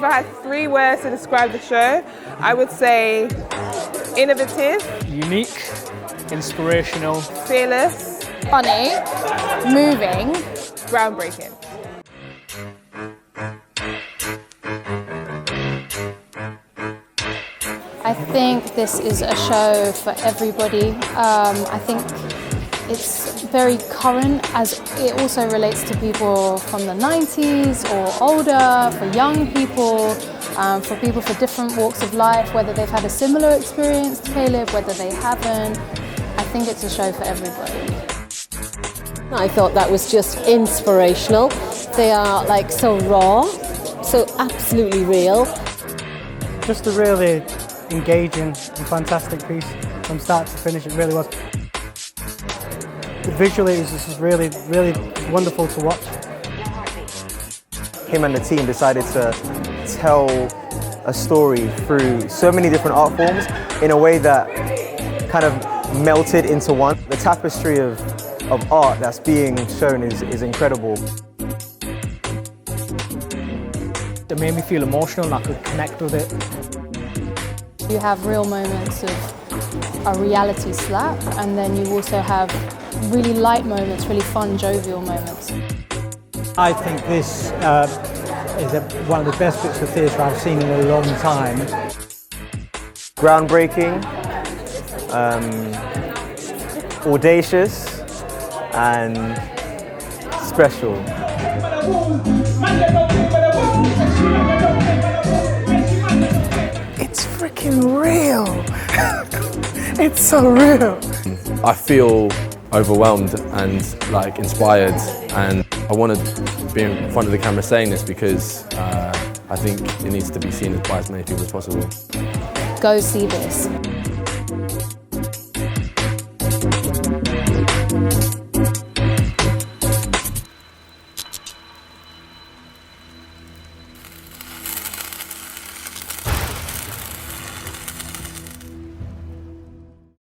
if I had 3 words to describe the show, I would say innovative, unique, inspirational, fearless, funny, moving, groundbreaking. I think this is a show for everybody. I think it's very current as it also relates to people from the 90s or older, for young people, for people for different walks of life, whether they've had a similar experience to Caleb, whether they haven't. I think it's a show for everybody. I thought that was just inspirational. They are like so raw, so absolutely real. Just a really engaging and fantastic piece from start to finish. It really was. Visually, it was just really, really wonderful to watch. Him and the team decided to tell a story through so many different art forms in a way that kind of melted into one. The tapestry of art that's being shown is incredible. It made me feel emotional and I could connect with it. You have real moments of a reality slap, and then you also have really light moments, really fun, jovial moments. I think this is one of the best bits of theatre I've seen in a long time. Groundbreaking, audacious, and special. It's freaking real. It's so real. I feel overwhelmed and like inspired, and I want to be in front of the camera saying this because I think it needs to be seen by as many people as possible. Go see this.